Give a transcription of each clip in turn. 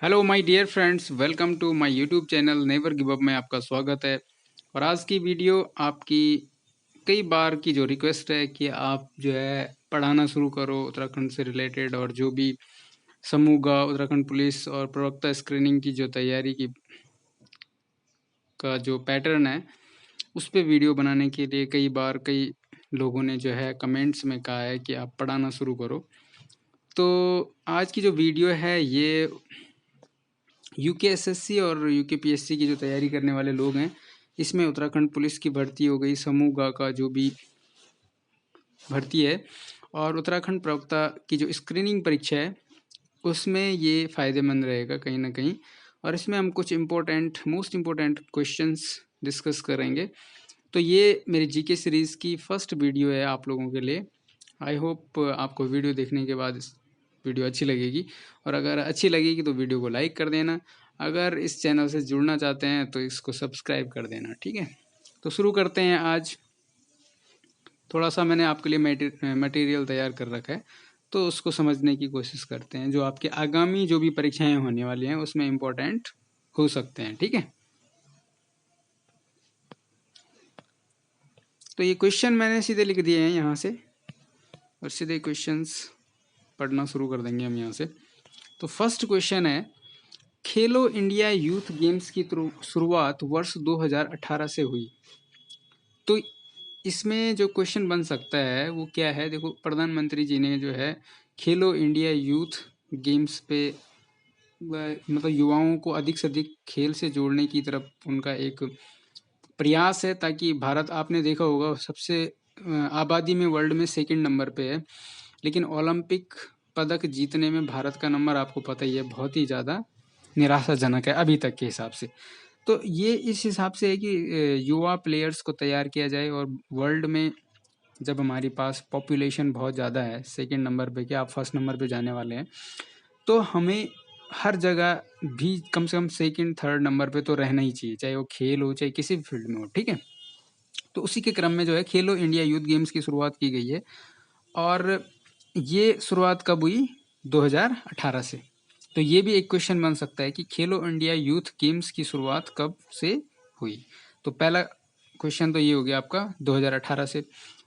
Hello my dear friends, welcome to my YouTube channel never give up में आपका स्वागत है। और आज की वीडियो आपकी कई बार की जो रिक्वेस्ट है कि आप जो है पढ़ाना शुरू करो उत्तराखंड से रिलेटेड, और जो भी समूह उत्तराखंड पुलिस और प्रवक्ता स्क्रीनिंग की जो तैयारी की का जो पैटर्न है उस पे वीडियो बनाने के लिए कई बार कई लोगों ने जो है कमेंट्स में कहा है कि आप पढ़ाना शुरू करो। तो आज की जो वीडियो है ये यूकेएसएससी और यूकेपीएससी की जो तैयारी करने वाले लोग हैं, इसमें उत्तराखंड पुलिस की भर्ती हो गई, समूह ग का जो भी भर्ती है, और उत्तराखंड प्रवक्ता की जो स्क्रीनिंग परीक्षा है उसमें ये फ़ायदेमंद रहेगा कहीं ना कहीं। और इसमें हम कुछ मोस्ट इम्पोर्टेंट क्वेश्चंस डिस्कस करेंगे। तो ये मेरी जीके सीरीज़ की फर्स्ट वीडियो है आप लोगों के लिए। आई होप आपको वीडियो देखने के बाद वीडियो अच्छी लगेगी, और अगर अच्छी लगेगी तो वीडियो को लाइक कर देना। अगर इस चैनल से जुड़ना चाहते हैं तो इसको सब्सक्राइब कर देना, ठीक है। तो शुरू करते हैं। आज थोड़ा सा मैंने आपके लिए मटेरियल तैयार कर रखा है, तो उसको समझने की कोशिश करते हैं, जो आपके आगामी जो भी परीक्षाएं होने वाली हैं उसमें इम्पोर्टेंट हो सकते हैं, ठीक है। तो ये क्वेश्चन मैंने सीधे लिख दिए हैं यहाँ से, और सीधे क्वेश्चंस पढ़ना शुरू कर देंगे हम यहाँ से। तो फर्स्ट क्वेश्चन है, खेलो इंडिया यूथ गेम्स की शुरुआत वर्ष 2018 से हुई। तो इसमें जो क्वेश्चन बन सकता है वो क्या है, देखो प्रधानमंत्री जी ने जो है खेलो इंडिया यूथ गेम्स पे मतलब युवाओं को अधिक से अधिक खेल से जोड़ने की तरफ उनका एक प्रयास है, ताकि भारत, आपने देखा होगा, सबसे आबादी में वर्ल्ड में सेकंड नंबर पे है, लेकिन ओलंपिक पदक जीतने में भारत का नंबर आपको पता ही है बहुत ही ज़्यादा निराशाजनक है अभी तक के हिसाब से। तो ये इस हिसाब से है कि युवा प्लेयर्स को तैयार किया जाए, और वर्ल्ड में जब हमारे पास पॉपुलेशन बहुत ज़्यादा है, सेकंड नंबर पे क्या आप फर्स्ट नंबर पे जाने वाले हैं, तो हमें हर जगह भी कम से कम सेकंड थर्ड नंबर पे तो रहना ही चाहिए, चाहे वो खेल हो चाहे किसी भी फील्ड में हो, ठीक है। तो उसी के क्रम में जो है खेलो इंडिया यूथ गेम्स की शुरुआत की गई है, और ये शुरुआत कब हुई? 2018 से। तो ये भी एक क्वेश्चन बन सकता है कि खेलो इंडिया यूथ गेम्स की शुरुआत कब से हुई। तो पहला क्वेश्चन तो ये हो गया आपका 2018 से।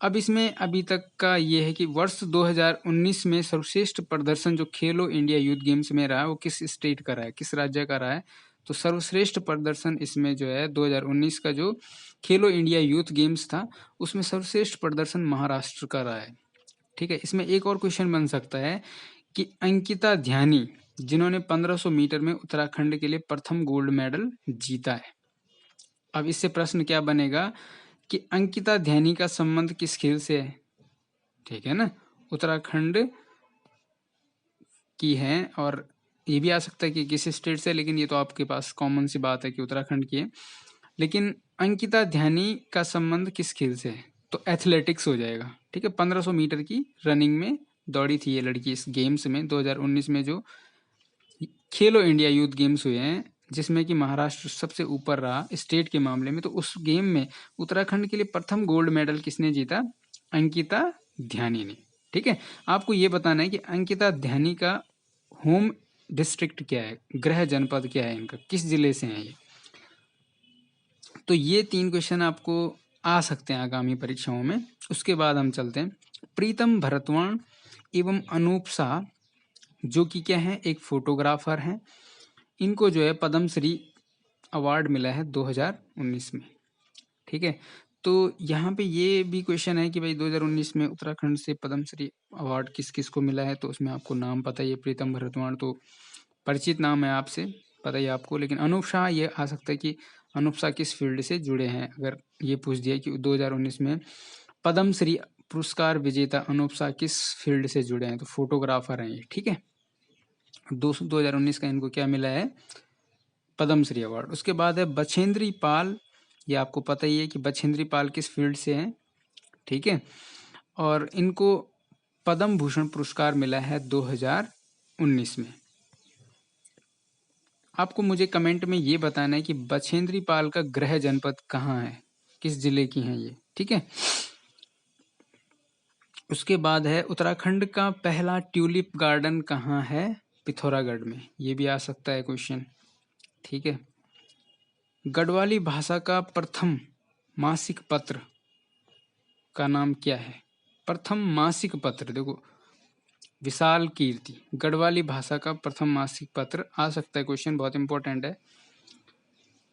अब इसमें अभी तक का ये है कि वर्ष 2019 में सर्वश्रेष्ठ प्रदर्शन जो खेलो इंडिया यूथ गेम्स में रहा है वो किस स्टेट का रहा है, किस राज्य का रहा है। तो सर्वश्रेष्ठ प्रदर्शन इसमें जो है 2019 का जो खेलो इंडिया यूथ गेम्स था उसमें सर्वश्रेष्ठ प्रदर्शन महाराष्ट्र का रहा है, ठीक है। इसमें एक और क्वेश्चन बन सकता है कि अंकिता ध्यानी, जिन्होंने 1500 मीटर में उत्तराखंड के लिए प्रथम गोल्ड मेडल जीता है। अब इससे प्रश्न क्या बनेगा कि अंकिता ध्यानी का संबंध किस खेल से है, ठीक है ना। उत्तराखंड की है, और ये भी आ सकता है कि किस स्टेट से, लेकिन ये तो आपके पास कॉमन सी बात है कि उत्तराखंड की है। लेकिन अंकिता ध्यानी का संबंध किस खेल से है, तो एथलेटिक्स हो जाएगा, ठीक है। 1500 मीटर की रनिंग में दौड़ी थी ये लड़की इस गेम्स में 2019 में, जो खेलो इंडिया यूथ गेम्स हुए हैं, जिसमें कि महाराष्ट्र सबसे ऊपर रहा स्टेट के मामले में। तो उस गेम में उत्तराखंड के लिए प्रथम गोल्ड मेडल किसने जीता? अंकिता ध्यानी ने, ठीक है। आपको ये बताना है कि अंकिता ध्यानी का होम डिस्ट्रिक्ट क्या है, गृह जनपद क्या है इनका, किस जिले से हैं ये। तो ये 3 क्वेश्चन आपको आ सकते हैं आगामी परीक्षाओं में। उसके बाद हम चलते हैं प्रीतम भरतवाण एवं अनूप शाह, जो कि क्या है, एक फोटोग्राफर हैं। इनको जो है पद्मश्री अवार्ड मिला है 2019 में, ठीक है। तो यहाँ पे ये भी क्वेश्चन है कि भाई 2019 में उत्तराखंड से पद्मश्री अवार्ड किस किस को मिला है, तो उसमें आपको नाम पता ही है, प्रीतम भरतवाण तो परिचित नाम है, आपसे पता ही आपको। लेकिन अनूप शाह, ये आ सकता है कि अनूप शाह किस फील्ड से जुड़े हैं, अगर ये पूछ दिया कि 2019 में पद्मश्री पुरस्कार विजेता अनूप शाह किस फील्ड से जुड़े हैं, तो फोटोग्राफर हैं ये, ठीक है। 2019 का इनको क्या मिला है? पद्मश्री अवार्ड। उसके बाद है बछेंद्री पाल, ये आपको पता ही है कि बछेंद्री पाल किस फील्ड से हैं, ठीक है। और इनको पद्म भूषण पुरस्कार मिला है 2019 में। आपको मुझे कमेंट में ये बताना है कि बछेंद्री पाल का गृह जनपद कहाँ है, किस जिले की हैं ये, ठीक है। उसके बाद है उत्तराखंड का पहला ट्यूलिप गार्डन कहाँ है, पिथौरागढ़ में, ये भी आ सकता है क्वेश्चन। ठीक है। गढ़वाली भाषा का प्रथम मासिक पत्र का नाम क्या है? प्रथम मासिक पत्र, देखो विशाल कीर्ति, गढ़वाली भाषा का प्रथम मासिक पत्र आ सकता है क्वेश्चन, बहुत इंपॉर्टेंट है।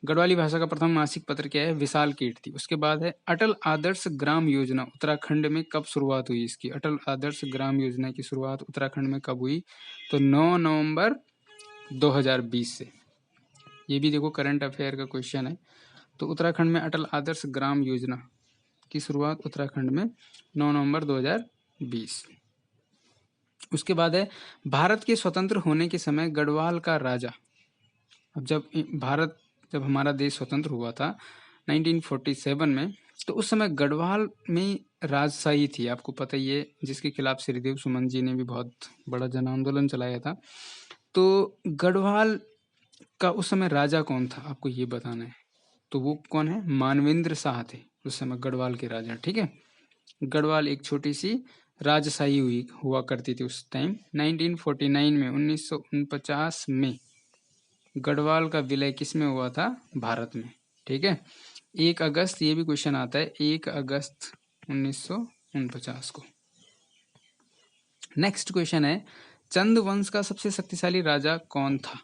गढ़वाली भाषा का प्रथम मासिक पत्र क्या है? विशाल कीर्ति। उसके बाद है अटल आदर्श ग्राम योजना उत्तराखंड में कब शुरुआत हुई इसकी? अटल आदर्श ग्राम योजना की शुरुआत उत्तराखंड में कब हुई? तो 9 नवंबर 2020 से। ये भी देखो करंट अफेयर का क्वेश्चन है। तो उत्तराखंड में अटल आदर्श ग्राम योजना की शुरुआत उत्तराखंड में 9 नवंबर 2020। उसके बाद है भारत के स्वतंत्र होने के समय गढ़वाल का राजा, अब जब हमारा देश स्वतंत्र हुआ था 1947 में, तो उस समय गढ़वाल में राजशाही थी, आपको पता ही है, जिसके खिलाफ श्रीदेव सुमन जी ने भी बहुत बड़ा जन आंदोलन चलाया था। तो गढ़वाल का उस समय राजा कौन था, आपको ये बताना है। तो वो कौन है? मानवेंद्र शाह थे उस समय गढ़वाल के राजा। ठीक है। गढ़वाल एक छोटी सी राजशाही हुआ करती थी उस टाइम। 1949 में 1949 में गढ़वाल का विलय किस में हुआ था? भारत में। ठीक है। 1 अगस्त, ये भी क्वेश्चन आता है, 1 अगस्त 1949 को। नेक्स्ट क्वेश्चन है चंद वंश का सबसे शक्तिशाली राजा कौन था?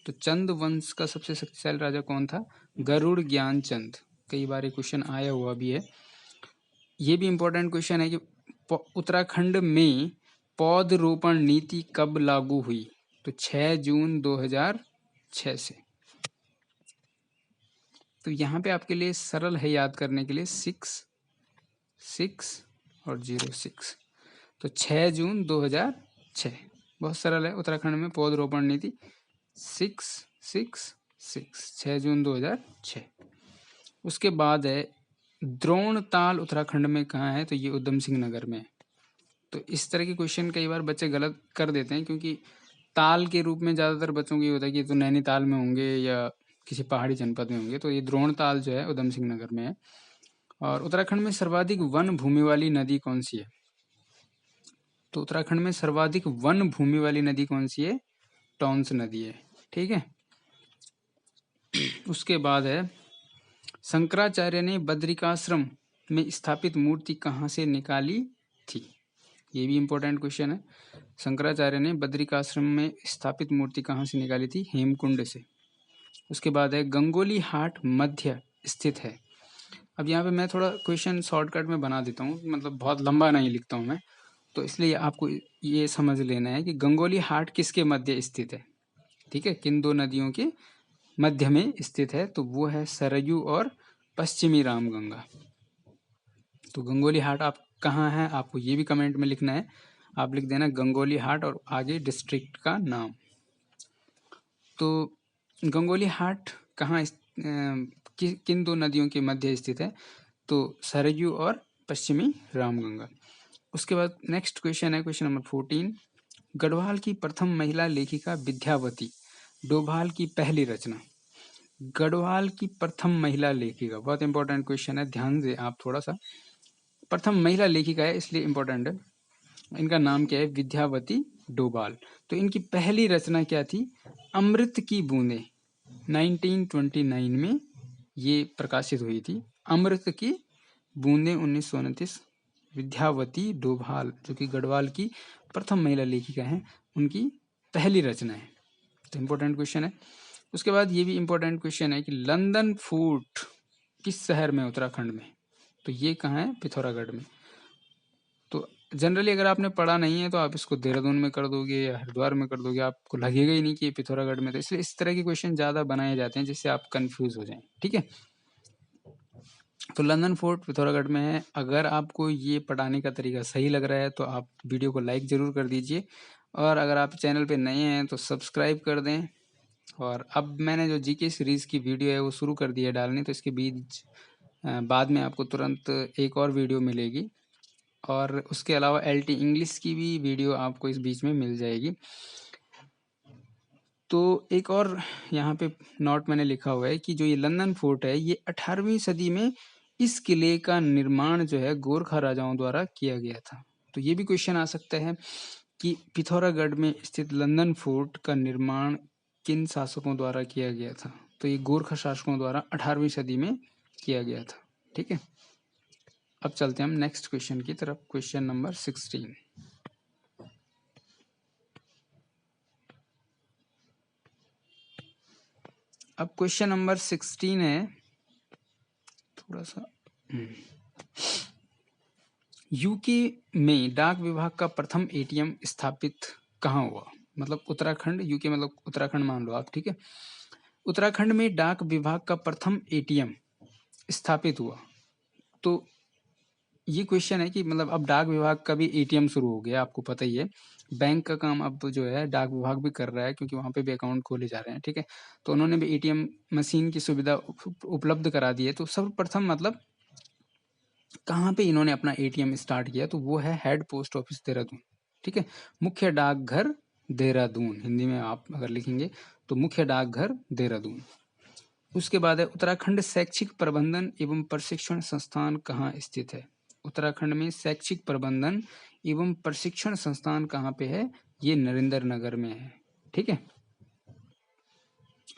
तो चंद वंश का सबसे शक्तिशाली राजा कौन था? गरुड़ ज्ञान चंद। कई बार क्वेश्चन आया हुआ भी है। ये भी इंपॉर्टेंट क्वेश्चन है कि उत्तराखंड में पौधरोपण नीति कब लागू हुई? तो 6 जून 2006 से। तो यहाँ पे आपके लिए सरल है याद करने के लिए 6 और 06। तो 6 जून 2006 बहुत सरल है। उत्तराखंड में पौधरोपण नीति 6 जून 2006। उसके बाद है द्रोणताल उत्तराखंड में कहाँ है? तो ये उधम सिंह नगर में। तो इस तरह के क्वेश्चन कई बार बच्चे गलत कर देते हैं, क्योंकि ताल के रूप में ज़्यादातर बच्चों को ये होता है कि तो नैनीताल में होंगे या किसी पहाड़ी जनपद में होंगे। तो ये द्रोणताल जो है उधम सिंह नगर में है। और उत्तराखंड में सर्वाधिक वन भूमि वाली नदी कौन सी है? तो उत्तराखंड में सर्वाधिक वन भूमि वाली नदी कौन सी है? टॉन्स नदी है। ठीक है। उसके बाद है शंकराचार्य ने बद्रिकाश्रम में स्थापित मूर्ति कहाँ से निकाली थी? ये भी इंपॉर्टेंट क्वेश्चन है। शंकराचार्य ने बद्रिकाश्रम में स्थापित मूर्ति कहाँ से निकाली थी? हेमकुंड से। उसके बाद है गंगोली हाट मध्य स्थित है। अब यहाँ पे मैं थोड़ा क्वेश्चन शॉर्टकट में बना देता हूँ, मतलब बहुत लंबा नहीं लिखता हूँ मैं, तो इसलिए आपको ये समझ लेना है कि गंगोली हाट किसके मध्य स्थित है। ठीक है। किन 2 नदियों के मध्य में स्थित है? तो वो है सरयू और पश्चिमी रामगंगा। तो गंगोली हाट आप कहाँ है, आपको ये भी कमेंट में लिखना है। आप लिख देना गंगोली हाट और आगे डिस्ट्रिक्ट का नाम। तो गंगोली हाट कहाँ किन 2 नदियों के मध्य स्थित है? तो सरयू और पश्चिमी रामगंगा। उसके बाद नेक्स्ट क्वेश्चन है क्वेश्चन नंबर 14। गढ़वाल की प्रथम महिला लेखिका विद्यावती डोभाल की पहली रचना। गढ़वाल की प्रथम महिला लेखिका, बहुत इंपॉर्टेंट क्वेश्चन है, ध्यान से आप थोड़ा सा। प्रथम महिला लेखिका है इसलिए इंपॉर्टेंट है। इनका नाम क्या है? विद्यावती डोभाल। तो इनकी पहली रचना क्या थी? अमृत की बूंदें। 1929 में ये प्रकाशित हुई थी। अमृत की बूंदें 1929। विद्यावती डोभाल जो कि गढ़वाल की प्रथम महिला लेखिका हैं, उनकी पहली रचना है। तो इम्पोर्टेंट क्वेश्चन है। उसके बाद ये भी इम्पोर्टेंट क्वेश्चन है कि लंदन फोर्ट किस शहर में? उत्तराखंड में। तो ये कहाँ है? पिथौरागढ़ में। तो जनरली अगर आपने पढ़ा नहीं है तो आप इसको देहरादून में कर दोगे या हरिद्वार में कर दोगे, आपको लगेगा ही नहीं कि ये पिथौरागढ़ में। तो इसलिए इस तरह के क्वेश्चन ज़्यादा बनाए जाते हैं जिससे आप कंफ्यूज हो जाएं। ठीक है। तो लंदन फोर्ट पिथौरागढ़ में है। अगर आपको ये पढ़ाने का तरीका सही लग रहा है तो आप वीडियो को लाइक ज़रूर कर दीजिए, और अगर आप चैनल पे नए हैं तो सब्सक्राइब कर दें। और अब मैंने जो जीके सीरीज़ की वीडियो है वो शुरू कर दी है डालनी, तो इसके बीच बाद में आपको तुरंत एक और वीडियो मिलेगी, और उसके अलावा एलटी इंग्लिश की भी वीडियो आपको इस बीच में मिल जाएगी। तो एक और यहाँ पे नोट मैंने लिखा हुआ है कि जो ये लंदन फोर्ट है ये 18वीं सदी में इस किले का निर्माण जो है गोरखा राजाओं द्वारा किया गया था। तो ये भी क्वेश्चन आ सकता है कि पिथौरागढ़ में स्थित लंदन फोर्ट का निर्माण किन शासकों द्वारा किया गया था? तो ये गोरखा शासकों द्वारा 18वीं सदी में किया गया था। ठीक है, अब चलते हैं हम नेक्स्ट क्वेश्चन की तरफ। Question number 16। अब क्वेश्चन नंबर 16 है, थोड़ा सा यूके में डाक विभाग का प्रथम एटीएम स्थापित कहाँ हुआ? मतलब उत्तराखंड, यूके मतलब उत्तराखंड मान लो आप। ठीक है, उत्तराखंड में डाक विभाग का प्रथम एटीएम स्थापित हुआ। तो ये क्वेश्चन है कि मतलब अब डाक विभाग का भी एटीएम शुरू हो गया, आपको पता ही है। बैंक का काम अब जो है डाक विभाग भी कर रहा है, क्योंकि वहाँ पे भी अकाउंट खोले जा रहे हैं। ठीक है, तो उन्होंने भी एटीएम मशीन की सुविधा उपलब्ध करा दी है। तो सर्वप्रथम मतलब कहाँ पे इन्होंने अपना एटीएम स्टार्ट किया? तो वो है हेड पोस्ट ऑफिस देहरादून। ठीक है, मुख्य डाकघर देहरादून, हिंदी में आप अगर लिखेंगे तो मुख्य डाकघर देहरादून। उसके बाद है उत्तराखंड शैक्षिक प्रबंधन एवं प्रशिक्षण संस्थान कहाँ स्थित है? उत्तराखंड में शैक्षिक प्रबंधन एवं प्रशिक्षण संस्थान कहाँ पे है? ये नरेंद्र नगर में है। ठीक है,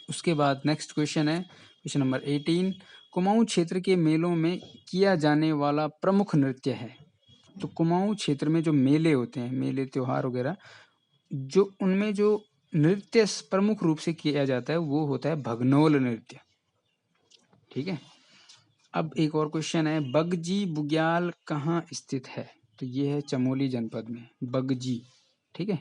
उसके बाद नेक्स्ट क्वेश्चन है क्वेश्चन नंबर 18। कुमाऊं क्षेत्र के मेलों में किया जाने वाला प्रमुख नृत्य है? तो कुमाऊं क्षेत्र में जो मेले होते हैं, मेले त्योहार वगैरह, जो उनमें जो नृत्य प्रमुख रूप से किया जाता है वो होता है भगनोल नृत्य। ठीक है, अब एक और क्वेश्चन है, बगजी बुग्याल कहाँ स्थित है? तो ये है चमोली जनपद में बगजी। ठीक है,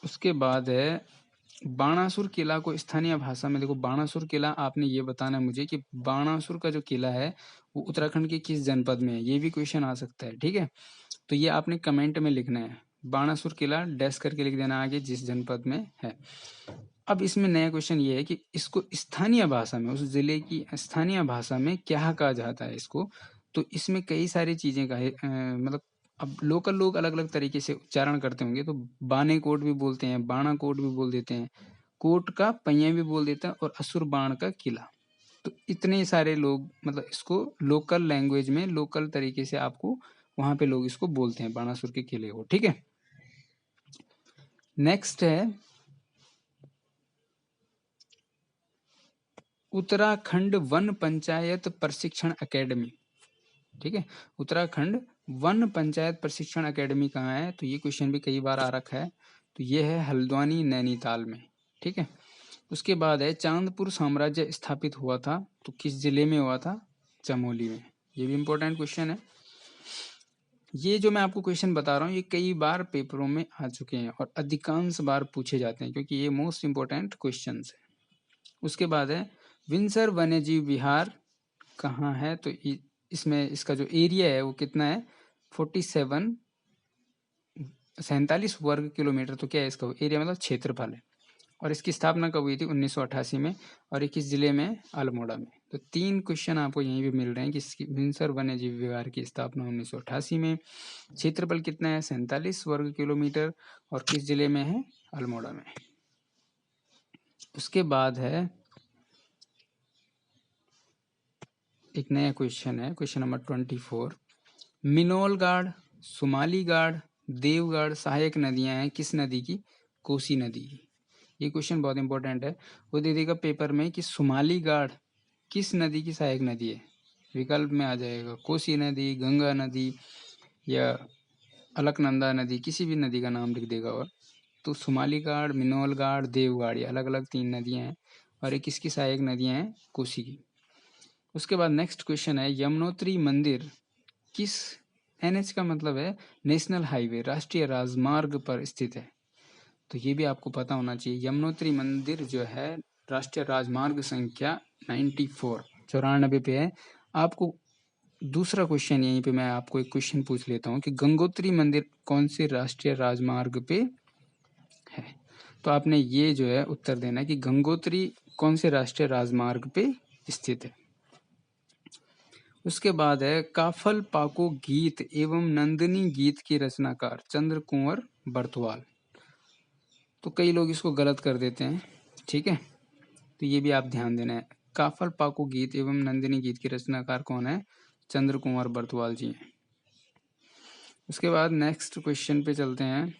उसके बाद है बाणासुर किला को स्थानीय भाषा में, देखो बाणासुर किला आपने ये बताना है मुझे कि बाणासुर का जो किला है वो उत्तराखंड के किस जनपद में है? ये भी क्वेश्चन आ सकता है। ठीक है, तो ये आपने कमेंट में लिखना है, बाणासुर किला डैश करके लिख देना आगे जिस जनपद में है। अब इसमें नया क्वेश्चन ये है कि इसको स्थानीय भाषा में, उस जिले की स्थानीय भाषा में क्या कहा जाता है इसको? तो इसमें कई सारी चीजें का है, मतलब अब लोकल लोग अलग अलग तरीके से उच्चारण करते होंगे। तो बाने कोट भी बोलते हैं, बाणा कोट भी बोल देते हैं, कोट का पहिया भी बोल देता है, और असुर बाण का किला। तो इतने सारे लोग मतलब इसको लोकल लैंग्वेज में लोकल तरीके से आपको वहां पे लोग इसको बोलते हैं बाणासुर के किले को। ठीक है, नेक्स्ट है उत्तराखंड वन पंचायत प्रशिक्षण एकेडमी। ठीक है, उत्तराखंड वन पंचायत प्रशिक्षण एकेडमी कहाँ है? तो ये क्वेश्चन भी कई बार आ रखा है। तो ये है हल्द्वानी नैनीताल में। ठीक है, उसके बाद है चांदपुर साम्राज्य स्थापित हुआ था, तो किस जिले में हुआ था? चमोली में। ये भी इंपॉर्टेंट क्वेश्चन है। ये जो मैं आपको क्वेश्चन बता रहा हूँ ये कई बार पेपरों में आ चुके हैं और अधिकांश बार पूछे जाते हैं, क्योंकि ये मोस्ट इंपॉर्टेंट क्वेश्चन है। उसके बाद है विंसर वन्यजीव विहार कहाँ है? तो इसमें इसका जो एरिया है वो कितना है? 47 वर्ग किलोमीटर। तो क्या है इसका एरिया, मतलब क्षेत्रफल है। और इसकी स्थापना कब हुई थी? 1988 में। और ये किस जिले में? अल्मोड़ा में। तो 3 क्वेश्चन आपको यहीं पे मिल रहे हैं कि इसकी विंसर वन्यजीव विहार की स्थापना 1988 में, क्षेत्रफल कितना है? 47 वर्ग किलोमीटर, और किस जिले में है? अल्मोड़ा में। उसके बाद है एक नया क्वेश्चन है, क्वेश्चन नंबर 24। मिनोलगाड़, सुमालीगाड़, देवगढ़ सहायक नदियां हैं किस नदी की? कोसी नदी की। ये क्वेश्चन बहुत इंपॉर्टेंट है, वो दे देगा पेपर में कि सुमालीगाड़ किस नदी की सहायक नदी है? विकल्प में आ जाएगा कोसी नदी, गंगा नदी, या अलकनंदा नदी, किसी भी नदी का नाम लिख देगा। और तो सुमालीगाड़, मिनोलगाड़, देवगढ़, ये अलग अलग 3 नदियां हैं, और ये किसकी सहायक नदियां हैं? कोसी की। उसके बाद नेक्स्ट क्वेश्चन है यमुनोत्री मंदिर किस, एनएच का मतलब है नेशनल हाईवे, राष्ट्रीय राजमार्ग पर स्थित है? तो ये भी आपको पता होना चाहिए। यमुनोत्री मंदिर जो है राष्ट्रीय राजमार्ग संख्या 94 पे है। आपको दूसरा क्वेश्चन यहीं पे मैं आपको एक क्वेश्चन पूछ लेता हूँ कि गंगोत्री मंदिर कौन से राष्ट्रीय राजमार्ग पे है? तो आपने ये जो है उत्तर देना है कि गंगोत्री कौन से राष्ट्रीय राजमार्ग पे स्थित है। उसके बाद है काफल पाको गीत एवं नंदिनी गीत के रचनाकार चंद्र कुंवर बरथवाल। तो कई लोग इसको गलत कर देते हैं। ठीक है, तो ये भी आप ध्यान देना है। काफल पाको गीत एवं नंदिनी गीत के रचनाकार कौन है? चंद्र कुंवर बरथवाल जी हैं। उसके बाद नेक्स्ट क्वेश्चन पे चलते हैं,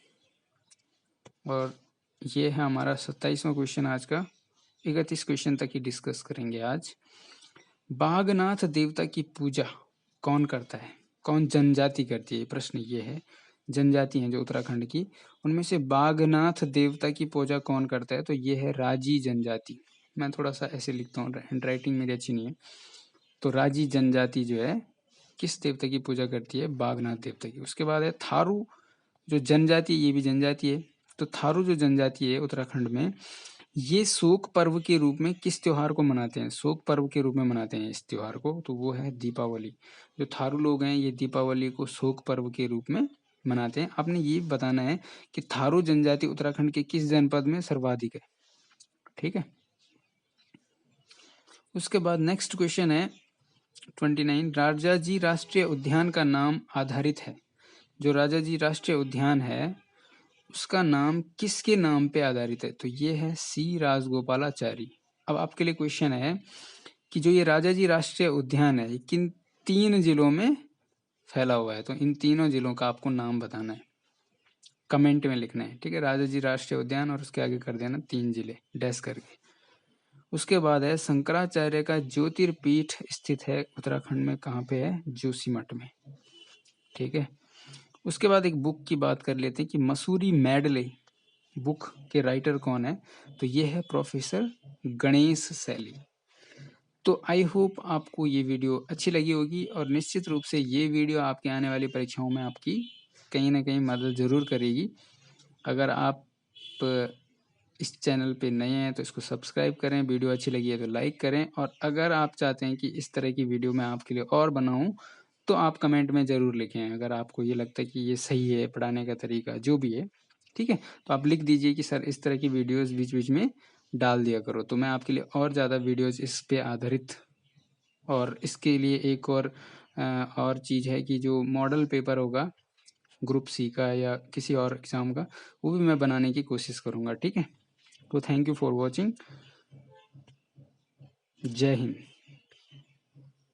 और ये है हमारा 27वां क्वेश्चन आज का। 31 क्वेश्चन तक ही डिस्कस करेंगे आज। बागनाथ देवता की पूजा कौन करता है, कौन जनजाति करती है, प्रश्न ये है। जनजाति हैं जो उत्तराखंड की, उनमें से बागनाथ देवता की पूजा कौन करता है, तो ये है राजी जनजाति। मैं थोड़ा सा ऐसे लिखता हूँ, हैंड राइटिंग मेरी अच्छी नहीं है। तो राजी जनजाति जो है किस देवता की पूजा करती है, बागनाथ देवता की। उसके बाद है थारू जो जनजाति, ये भी जनजाति है। तो थारू जो जनजाति है उत्तराखंड में, ये शोक पर्व के रूप में किस त्योहार को मनाते हैं, शोक पर्व के रूप में मनाते हैं इस त्योहार को, तो वो है दीपावली। जो थारू लोग हैं ये दीपावली को शोक पर्व के रूप में मनाते हैं। आपने ये बताना है कि थारू जनजाति उत्तराखंड के किस जनपद में सर्वाधिक है, ठीक है। उसके बाद नेक्स्ट क्वेश्चन है 29, राजाजी राष्ट्रीय उद्यान का नाम आधारित है। जो राजाजी राष्ट्रीय उद्यान है उसका नाम किसके नाम पे आधारित है, तो ये है सी राजगोपालाचारी। अब आपके लिए क्वेश्चन है कि जो ये राजाजी राष्ट्रीय उद्यान है ये किन 3 जिलों में फैला हुआ है, तो इन तीनों जिलों का आपको नाम बताना है, कमेंट में लिखना है, ठीक है। राजाजी राष्ट्रीय उद्यान और उसके आगे कर देना 3 जिले डैश करके। उसके बाद है शंकराचार्य का ज्योतिर्पीठ स्थित है उत्तराखंड में, कहाँ पे है, जोशीमठ में, ठीक है। उसके बाद एक बुक की बात कर लेते हैं कि मसूरी मेडले बुक के राइटर कौन है, तो ये है प्रोफेसर गणेश सैली। तो आई होप आपको ये वीडियो अच्छी लगी होगी, और निश्चित रूप से ये वीडियो आपके आने वाली परीक्षाओं में आपकी कहीं ना कहीं मदद ज़रूर करेगी। अगर आप इस चैनल पे नए हैं तो इसको सब्सक्राइब करें, वीडियो अच्छी लगी है तो लाइक करें, और अगर आप चाहते हैं कि इस तरह की वीडियो मैं आपके लिए और बनाऊं तो आप कमेंट में ज़रूर लिखें। अगर आपको ये लगता है कि ये सही है पढ़ाने का तरीका जो भी है, ठीक है, तो आप लिख दीजिए कि सर इस तरह की वीडियोस बीच बीच में डाल दिया करो, तो मैं आपके लिए और ज़्यादा वीडियोस इस पे आधारित। और इसके लिए एक और चीज़ है कि जो मॉडल पेपर होगा ग्रुप सी का या किसी और एग्ज़ाम का, वो भी मैं बनाने की कोशिश करूँगा, ठीक है। तो थैंक यू फॉर वॉचिंग। जय हिंद।